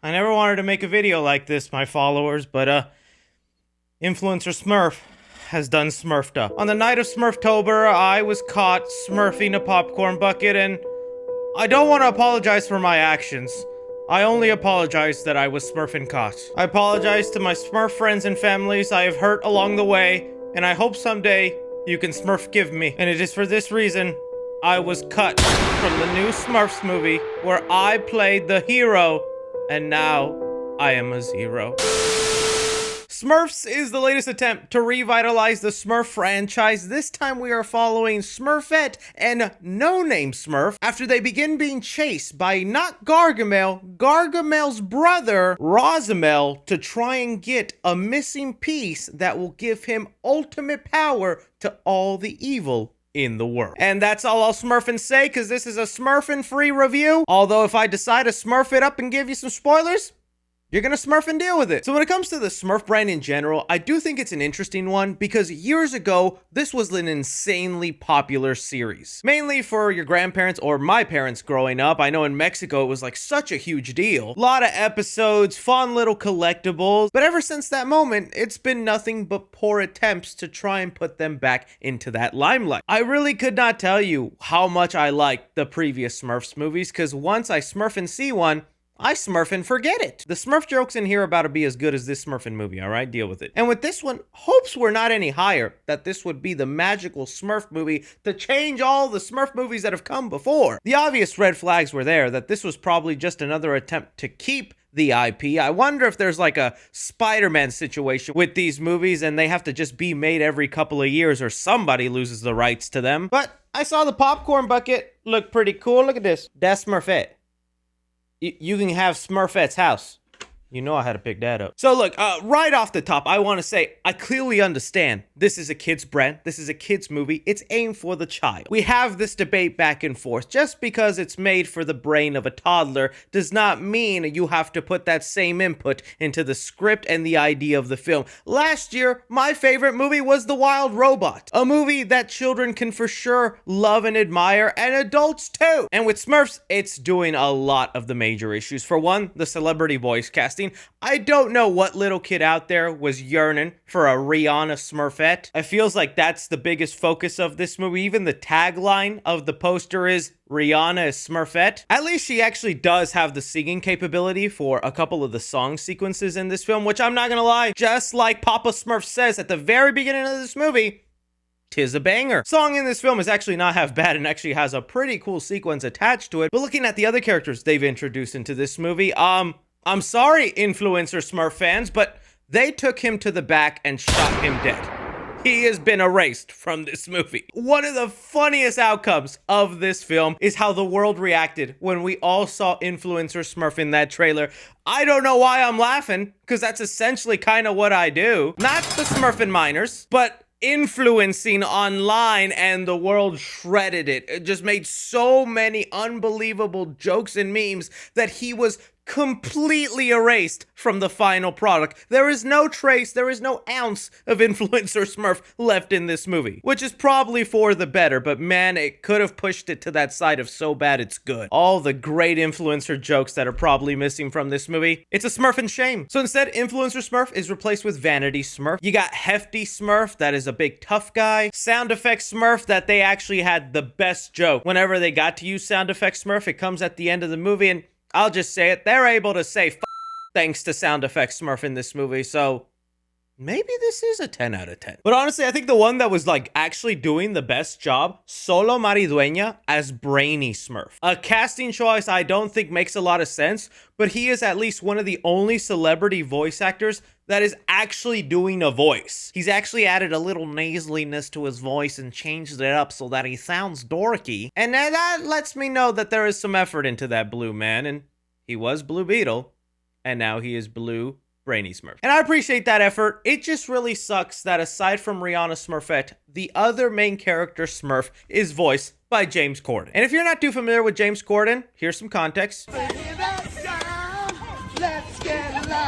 I never wanted to make a video like this, my followers, but Influencer Smurf has done Smurfed up. On the night of Smurftober, I was caught smurfing a popcorn bucket, and I don't want to apologize for my actions. I only apologize that I was smurfing caught. I apologize to my Smurf friends and families I have hurt along the way, and I hope someday you can Smurf give me. And it is for this reason I was cut from the new Smurfs movie, where I played the hero, and now I am a zero. Smurfs is the latest attempt to revitalize the Smurf franchise. This time we are following Smurfette and No Name Smurf after they begin being chased by not Gargamel, Gargamel's brother, Rosamel, to try and get a missing piece that will give him ultimate power to all the evil in the world. And that's all I'll smurfin' say, because this is a smurfin' free review. Although if I decide to smurf it up and give you some spoilers, you're gonna smurf and deal with it. So when it comes to the Smurf brand in general, I do think it's an interesting one because years ago, this was an insanely popular series. Mainly for your grandparents or my parents growing up. I know in Mexico, it was like such a huge deal. A lot of episodes, fun little collectibles. But ever since that moment, it's been nothing but poor attempts to try and put them back into that limelight. I really could not tell you how much I liked the previous Smurfs movies, because once I smurf and see one, I smurf and forget it. The Smurf jokes in here are about to be as good as this Smurfing movie, alright? Deal with it. And with this one, hopes were not any higher that this would be the magical Smurf movie to change all the Smurf movies that have come before. The obvious red flags were there, that this was probably just another attempt to keep the IP. I wonder if there's like a Spider-Man situation with these movies and they have to just be made every couple of years or somebody loses the rights to them. But I saw the popcorn bucket look pretty cool. Look at this. That's Smurfette. You can have Smurfette's house. You know I had to pick that up. So look, right off the top, I want to say, I clearly understand this is a kid's brand. This is a kid's movie. It's aimed for the child. We have this debate back and forth. Just because it's made for the brain of a toddler does not mean you have to put that same input into the script and the idea of the film. Last year, my favorite movie was The Wild Robot, a movie that children can for sure love and admire, and adults too. And with Smurfs, it's doing a lot of the major issues. For one, the celebrity voice casting. I don't know what little kid out there was yearning for a Rihanna Smurfette. It feels like that's the biggest focus of this movie. Even the tagline of the poster is Rihanna is Smurfette. At least she actually does have the singing capability for a couple of the song sequences in this film, which I'm not gonna lie, just like Papa Smurf says at the very beginning of this movie, 'tis a banger. Song in this film is actually not half bad and actually has a pretty cool sequence attached to it. But looking at the other characters they've introduced into this movie, I'm sorry, Influencer Smurf fans, but they took him to the back and shot him dead. He has been erased from this movie. One of the funniest outcomes of this film is how the world reacted when we all saw Influencer Smurf in that trailer. I don't know why I'm laughing, because that's essentially kind of what I do. Not the Smurfing minors, but influencing online, and the world shredded it. It just made so many unbelievable jokes and memes that he was completely erased from the final product. There is no trace, there is no ounce of Influencer Smurf left in this movie, which is probably for the better, but man, it could have pushed it to that side of so bad it's good. All the great influencer jokes that are probably missing from this movie. It's a Smurfing shame. So instead, Influencer Smurf is replaced with Vanity Smurf. You got Hefty Smurf, that is a big tough guy. Sound Effects Smurf, that they actually had the best joke. Whenever they got to use Sound Effects Smurf, it comes at the end of the movie, and I'll just say it, they're able to say thanks to Sound Effects Smurf in this movie, so maybe this is a 10 out of 10. But honestly, I think the one that was like actually doing the best job, Solo Maridueña as Brainy Smurf. A casting choice I don't think makes a lot of sense, but he is at least one of the only celebrity voice actors that is actually doing a voice. He's actually added a little nasaliness to his voice and changed it up so that he sounds dorky. And that lets me know that there is some effort into that Blue Man, and he was Blue Beetle, and now he is Blue Brainy Smurf. And I appreciate that effort. It just really sucks that aside from Rihanna Smurfette, the other main character Smurf is voiced by James Corden. And if you're not too familiar with James Corden, here's some context.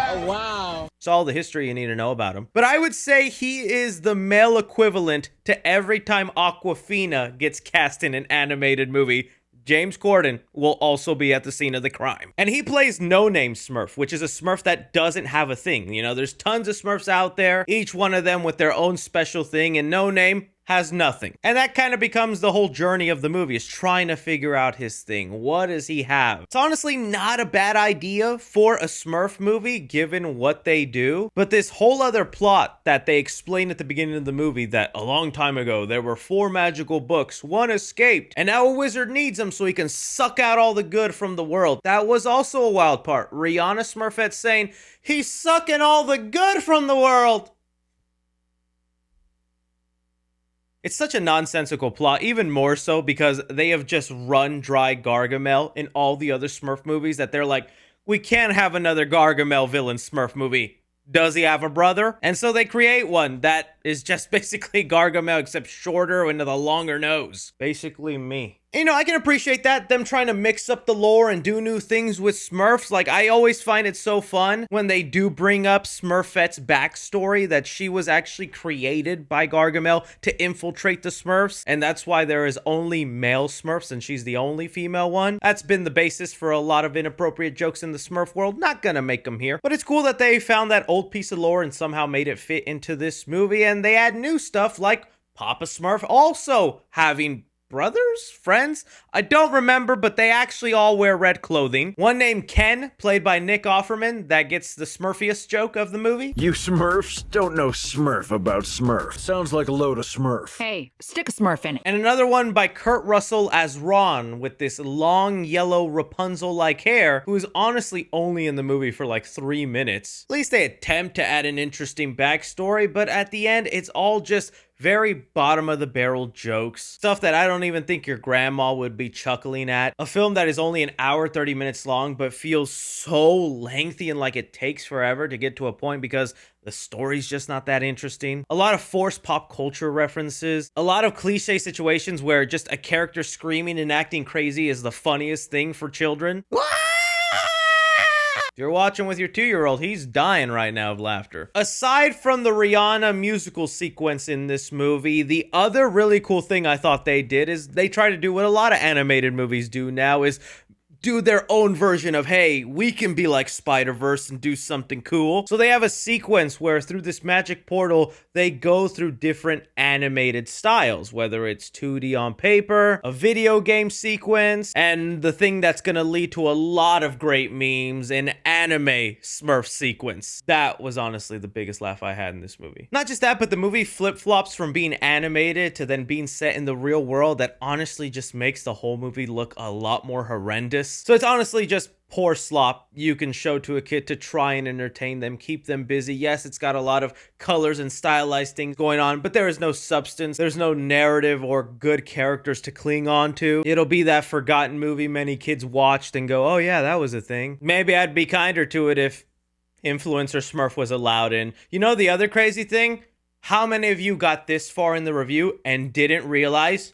Oh, wow. It's all the history you need to know about him. But I would say he is the male equivalent to every time Aquafina gets cast in an animated movie. James Corden will also be at the scene of the crime. And he plays No Name Smurf, which is a Smurf that doesn't have a thing. You know, there's tons of Smurfs out there, each one of them with their own special thing, and No Name has nothing. And that kind of becomes the whole journey of the movie, is trying to figure out his thing. What does he have? It's honestly not a bad idea for a Smurf movie, given what they do. But this whole other plot that they explain at the beginning of the movie, that a long time ago, there were 4 magical books, one escaped, and now a wizard needs them so he can suck out all the good from the world. That was also a wild part. Rihanna Smurfette saying, he's sucking all the good from the world. It's such a nonsensical plot, even more so because they have just run dry Gargamel in all the other Smurf movies, that they're like, we can't have another Gargamel villain Smurf movie. Does he have a brother? And so they create one that is just basically Gargamel, except shorter and with a longer nose. Basically me. You know, I can appreciate that, them trying to mix up the lore and do new things with Smurfs. Like, I always find it so fun when they do bring up Smurfette's backstory, that she was actually created by Gargamel to infiltrate the Smurfs, and that's why there is only male Smurfs and she's the only female one. That's been the basis for a lot of inappropriate jokes in the Smurf world. Not gonna make them here, but it's cool that they found that old piece of lore and somehow made it fit into this movie, and they add new stuff like Papa Smurf also having brothers? Friends? I don't remember, but they actually all wear red clothing. One named Ken, played by Nick Offerman, that gets the Smurfiest joke of the movie. You Smurfs don't know Smurf about Smurf. Sounds like a load of Smurf. Hey, stick a Smurf in it. And another one by Kurt Russell as Ron, with this long yellow Rapunzel-like hair, who is honestly only in the movie for like 3 minutes. At least they attempt to add an interesting backstory, but at the end, it's all just very bottom of the barrel jokes. Stuff that I don't even think your grandma would be chuckling at. A film that is only an hour, 30 minutes long, but feels so lengthy and like it takes forever to get to a point because the story's just not that interesting. A lot of forced pop culture references. A lot of cliche situations where just a character screaming and acting crazy is the funniest thing for children. If you're watching with your 2-year-old, he's dying right now of laughter. Aside from the Rihanna musical sequence in this movie, the other really cool thing I thought they did is they try to do what a lot of animated movies do now, is do their own version of, hey, we can be like Spider-Verse and do something cool. So they have a sequence where through this magic portal, they go through different animated styles, whether it's 2D on paper, a video game sequence, and the thing that's gonna lead to a lot of great memes, an anime Smurf sequence. That was honestly the biggest laugh I had in this movie. Not just that, but the movie flip-flops from being animated to then being set in the real world that honestly just makes the whole movie look a lot more horrendous. So it's honestly just poor slop you can show to a kid to try and entertain them, keep them busy. Yes, it's got a lot of colors and stylized things going on, but there is no substance. There's no narrative or good characters to cling on to. It'll be that forgotten movie many kids watched and go, oh yeah, that was a thing. Maybe I'd be kinder to it if Influencer Smurf was allowed in. You know the other crazy thing? How many of you got this far in the review and didn't realize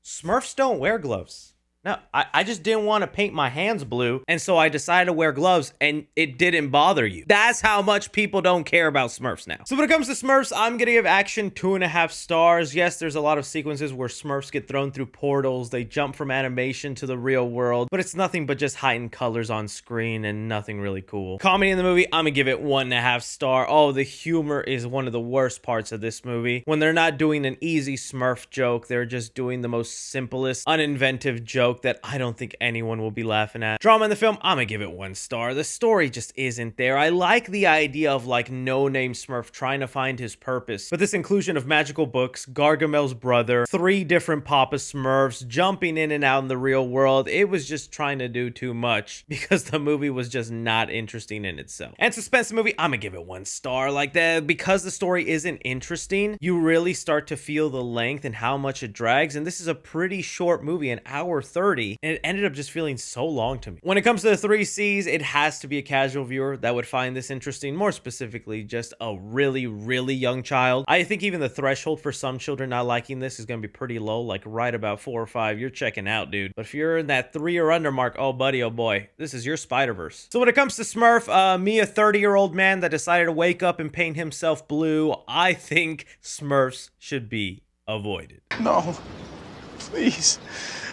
Smurfs don't wear gloves? No, I just didn't want to paint my hands blue, and so I decided to wear gloves, and it didn't bother you. That's how much people don't care about Smurfs now. So when it comes to Smurfs, I'm gonna give action 2.5 stars. Yes, there's a lot of sequences where Smurfs get thrown through portals, they jump from animation to the real world, but it's nothing but just heightened colors on screen and nothing really cool. Comedy in the movie, I'm gonna give it 1.5 star. Oh, the humor is one of the worst parts of this movie. When they're not doing an easy Smurf joke, they're just doing the most simplest, uninventive joke that I don't think anyone will be laughing at. Drama in the film, I'm gonna give it 1 star. The story just isn't there. I like the idea of like No Name Smurf trying to find his purpose, but this inclusion of magical books, Gargamel's brother, 3 different Papa Smurfs, jumping in and out in the real world, it was just trying to do too much because the movie was just not interesting in itself. And suspense movie, I'm gonna give it 1 star. Like that, because the story isn't interesting, you really start to feel the length and how much it drags, and this is a pretty short movie, an hour 30, and it ended up just feeling so long to me. When it comes to the 3 C's, it has to be a casual viewer that would find this interesting, more specifically just a really, really young child. I think even the threshold for some children not liking this is going to be pretty low, like right about 4 or 5. You're checking out, dude. But if you're in that 3 or under mark, oh buddy, oh boy, this is your Spider-Verse. So when it comes to Smurf, me, a 30-year-old man that decided to wake up and paint himself blue, I think Smurfs should be avoided. No, please.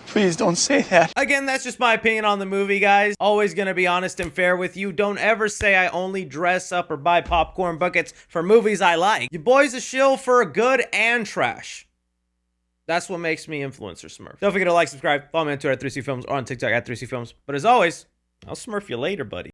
Please don't say that. Again, that's just my opinion on the movie, guys. Always gonna be honest and fair with you. Don't ever say I only dress up or buy popcorn buckets for movies I like. You boys a shill for good and trash. That's what makes me Influencer Smurf. Don't forget to like, subscribe, follow me on Twitter at 3C Films or on TikTok at 3C Films. But as always, I'll smurf you later, buddy.